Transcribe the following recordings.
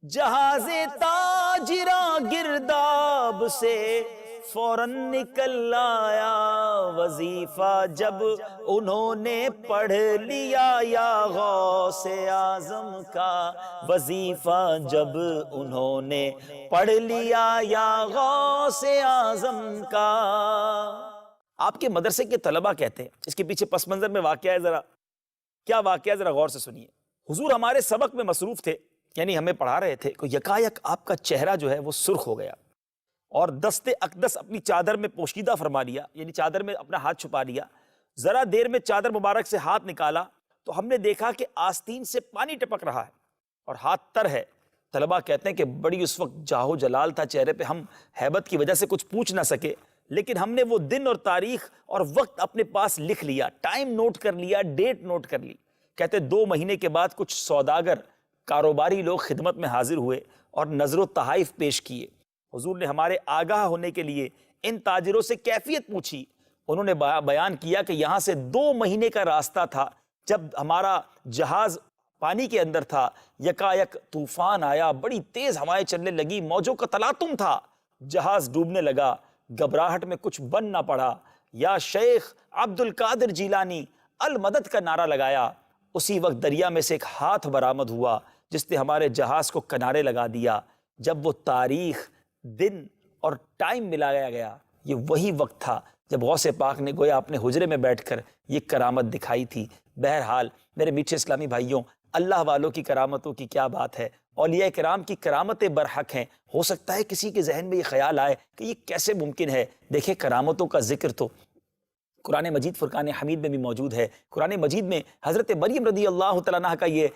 جہاز تاجراں گرداب سے فوراً نکل آیا وظیفہ جب انہوں نے پڑھ لیا یا غوث اعظم کا وظیفہ جب انہوں نے پڑھ لیا یا غوث اعظم کا۔ آپ کے مدرسے کے طلبہ کہتے ہیں، اس کے پیچھے پس منظر میں واقعہ ہے، ذرا کیا واقعہ ہے ذرا غور سے سنیے۔ حضور ہمارے سبق میں مصروف تھے، یعنی ہمیں پڑھا رہے تھے کہ یکایک آپ کا چہرہ جو ہے وہ سرخ ہو گیا اور دست اقدس اپنی چادر میں پوشیدہ فرما لیا، یعنی چادر میں اپنا ہاتھ چھپا لیا۔ ذرا دیر میں چادر مبارک سے ہاتھ نکالا تو ہم نے دیکھا کہ آستین سے پانی ٹپک رہا ہے اور ہاتھ تر ہے۔ طلبہ کہتے ہیں کہ بڑی اس وقت جاہ و جلال تھا چہرے پہ، ہم ہیبت کی وجہ سے کچھ پوچھ نہ سکے، لیکن ہم نے وہ دن اور تاریخ اور وقت اپنے پاس لکھ لیا، ٹائم نوٹ کر لیا، ڈیٹ نوٹ کر لی۔ کہتے 2 مہینے کے بعد کچھ سوداگر کاروباری لوگ خدمت میں حاضر ہوئے اور نظر و تحائف پیش کیے۔ حضور نے ہمارے آگاہ ہونے کے لیے ان تاجروں سے کیفیت پوچھی۔ انہوں نے بیان کیا کہ یہاں سے 2 مہینے کا راستہ تھا، جب ہمارا جہاز پانی کے اندر تھا، یکایک طوفان آیا، بڑی تیز ہوائیں چلنے لگی، موجوں کا تلاطم تھا، جہاز ڈوبنے لگا۔ گھبراہٹ میں کچھ بن نہ پڑا، یا شیخ عبد القادر جیلانی المدد کا نعرہ لگایا۔ اسی وقت دریا میں سے ایک ہاتھ برآمد ہوا جس نے ہمارے جہاز کو کنارے لگا دیا۔ جب وہ تاریخ، دن اور ٹائم ملایا گیا، یہ وہی وقت تھا جب غوث پاک نے گویا اپنے حجرے میں بیٹھ کر یہ کرامت دکھائی تھی۔ بہرحال میرے میٹھے اسلامی بھائیوں، اللہ والوں کی کرامتوں کی کیا بات ہے، اولیاء کرام کی کرامتیں برحق ہیں۔ ہو سکتا ہے کسی کے ذہن میں یہ خیال آئے کہ یہ کیسے ممکن ہے۔ دیکھیں، کرامتوں کا ذکر تو قرآن مجید فرقان حمید میں بھی موجود ہے۔ قرآن مجید میں حضرت مریم رضی اللہ تعالیٰ عنہ کا یہ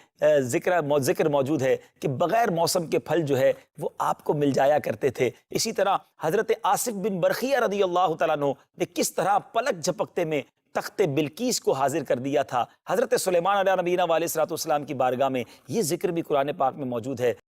ذکر موجود ہے کہ بغیر موسم کے پھل جو ہے وہ آپ کو مل جایا کرتے تھے۔ اسی طرح حضرت آصف بن برخیہ رضی اللہ تعالیٰ عنہ نے کس طرح پلک جھپکتے میں تخت بلقیس کو حاضر کر دیا تھا۔ حضرت سلیمان علیہ نبینا علیہ الصلوۃ والسلام کی بارگاہ میں یہ ذکر بھی قرآن پاک میں موجود ہے۔